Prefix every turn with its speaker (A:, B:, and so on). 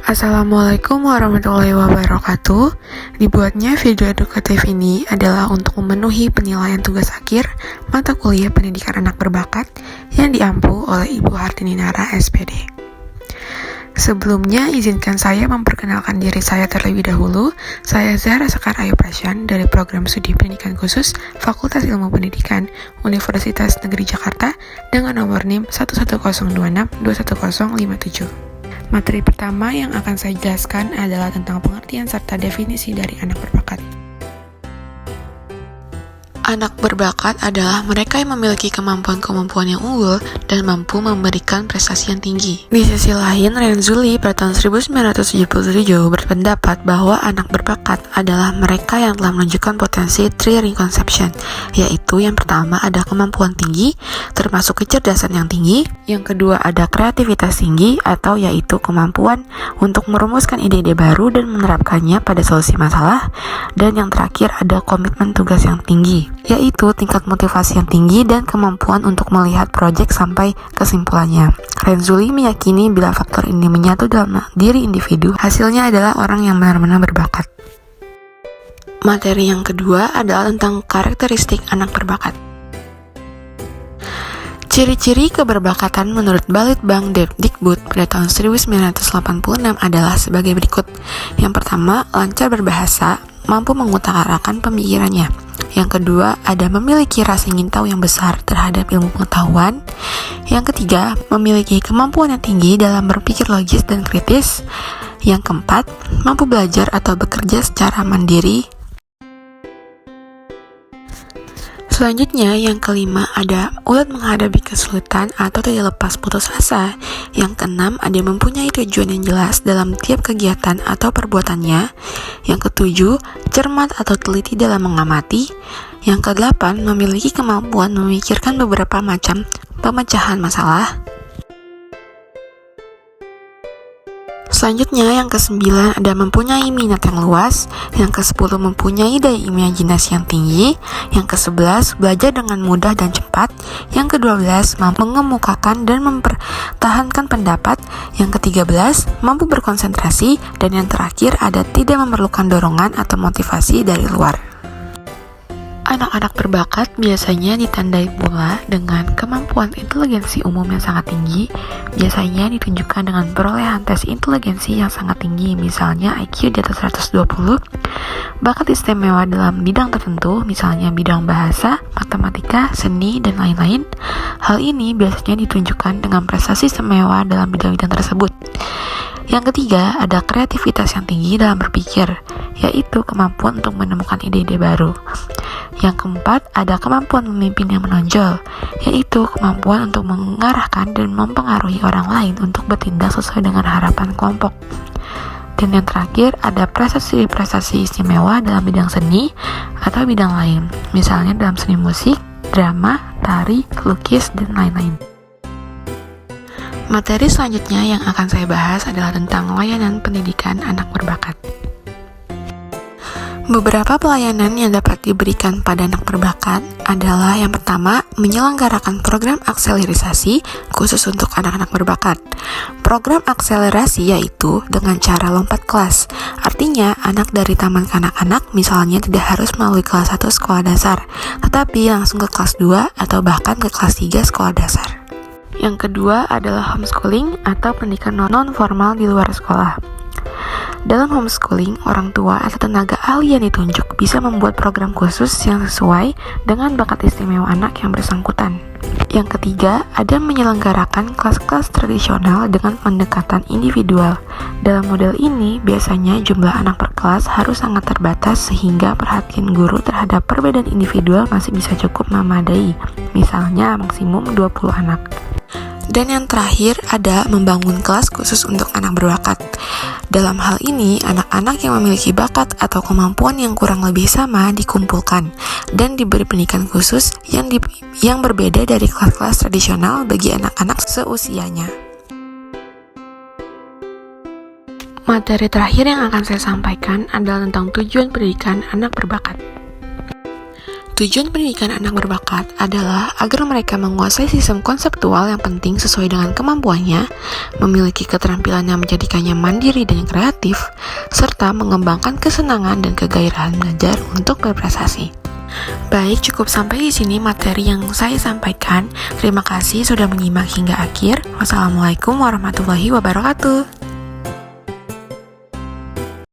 A: Assalamualaikum warahmatullahi wabarakatuh. Dibuatnya video edukatif ini adalah untuk memenuhi penilaian tugas akhir mata kuliah pendidikan anak berbakat yang diampu oleh Ibu Hartini Nara, SPD. Sebelumnya, izinkan saya memperkenalkan diri saya terlebih dahulu. Saya Zahra Sekar Ayu Prasyan dari Program Studi Pendidikan Khusus Fakultas Ilmu Pendidikan Universitas Negeri Jakarta dengan nomor NIM 11026210057. Materi pertama yang akan saya jelaskan adalah tentang pengertian serta definisi dari anak berbakat. Anak berbakat adalah mereka yang memiliki kemampuan-kemampuan yang unggul dan mampu memberikan prestasi yang tinggi. Di sisi lain, Renzulli pada tahun 1977 berpendapat bahwa anak berbakat adalah mereka yang telah menunjukkan potensi three ring conception, yaitu yang pertama ada kemampuan tinggi, termasuk kecerdasan yang tinggi, yang kedua ada kreativitas tinggi, atau yaitu kemampuan untuk merumuskan ide-ide baru dan menerapkannya pada solusi masalah, dan yang terakhir ada komitmen tugas yang tinggi, yaitu tingkat motivasi yang tinggi dan kemampuan untuk melihat proyek sampai kesimpulannya. Renzulli meyakini bila faktor ini menyatu dalam diri individu, hasilnya adalah orang yang benar-benar berbakat. Materi yang kedua adalah tentang karakteristik anak berbakat. Ciri-ciri keberbakatan menurut Balitbang Dikbud pada tahun 1986 adalah sebagai berikut. Yang pertama, lancar berbahasa, mampu mengutarakan pemikirannya. Yang kedua, ada memiliki rasa ingin tahu yang besar terhadap ilmu pengetahuan. Yang ketiga, memiliki kemampuan yang tinggi dalam berpikir logis dan kritis. Yang keempat, mampu belajar atau bekerja secara mandiri. Selanjutnya, yang kelima ada ulet menghadapi kesulitan atau tidak lepas putus asa. Yang keenam, ada mempunyai tujuan yang jelas dalam tiap kegiatan atau perbuatannya. Yang ketujuh, cermat atau teliti dalam mengamati. Yang kedelapan, memiliki kemampuan memikirkan beberapa macam pemecahan masalah. Selanjutnya, yang ke-9 ada mempunyai minat yang luas. Yang ke-10 mempunyai daya imajinasi yang tinggi. Yang ke-11 belajar dengan mudah dan cepat. Yang ke-12 mampu mengemukakan dan mempertahankan pendapat. Yang ke-13 mampu berkonsentrasi. Dan yang terakhir ada tidak memerlukan dorongan atau motivasi dari luar. Anak-anak berbakat biasanya ditandai pula dengan kemampuan inteligensi umum yang sangat tinggi. Biasanya ditunjukkan dengan perolehan tes inteligensi yang sangat tinggi, misalnya IQ di atas 120, bakat istimewa dalam bidang tertentu, misalnya bidang bahasa, matematika, seni, dan lain-lain. Hal ini biasanya ditunjukkan dengan prestasi istimewa dalam bidang-bidang tersebut. Yang ketiga, ada kreativitas yang tinggi dalam berpikir, yaitu kemampuan untuk menemukan ide-ide baru. Yang keempat, ada kemampuan memimpin yang menonjol, yaitu kemampuan untuk mengarahkan dan mempengaruhi orang lain untuk bertindak sesuai dengan harapan kelompok. Dan yang terakhir, ada prestasi-prestasi istimewa dalam bidang seni atau bidang lain, misalnya dalam seni musik, drama, tari, lukis, dan lain-lain. Materi selanjutnya yang akan saya bahas adalah tentang layanan pendidikan anak berbakat. Beberapa pelayanan yang dapat diberikan pada anak berbakat adalah yang pertama, menyelenggarakan program akselerasi khusus untuk anak-anak berbakat. Program akselerasi yaitu dengan cara lompat kelas. Artinya, anak dari taman kanak-kanak misalnya tidak harus melalui kelas 1 sekolah dasar, tetapi langsung ke kelas 2 atau bahkan ke kelas 3 sekolah dasar. Yang kedua adalah homeschooling atau pendidikan non-formal di luar sekolah. Dalam homeschooling, orang tua atau tenaga ahli yang ditunjuk bisa membuat program khusus yang sesuai dengan bakat istimewa anak yang bersangkutan. Yang ketiga, ada menyelenggarakan kelas-kelas tradisional dengan pendekatan individual. Dalam model ini, biasanya jumlah anak per kelas harus sangat terbatas sehingga perhatian guru terhadap perbedaan individual masih bisa cukup memadai, misalnya maksimum 20 anak. Dan yang terakhir ada membangun kelas khusus untuk anak berbakat. Dalam hal ini, anak-anak yang memiliki bakat atau kemampuan yang kurang lebih sama dikumpulkan dan diberi pendidikan khusus yang berbeda dari kelas-kelas tradisional bagi anak-anak seusianya. Materi terakhir yang akan saya sampaikan adalah tentang tujuan pendidikan anak berbakat. Tujuan pendidikan anak berbakat adalah agar mereka menguasai sistem konseptual yang penting sesuai dengan kemampuannya, memiliki keterampilan yang menjadikannya mandiri dan kreatif, serta mengembangkan kesenangan dan kegairahan belajar untuk berprestasi. Baik, cukup sampai di sini materi yang saya sampaikan. Terima kasih sudah menyimak hingga akhir. Wassalamualaikum warahmatullahi wabarakatuh.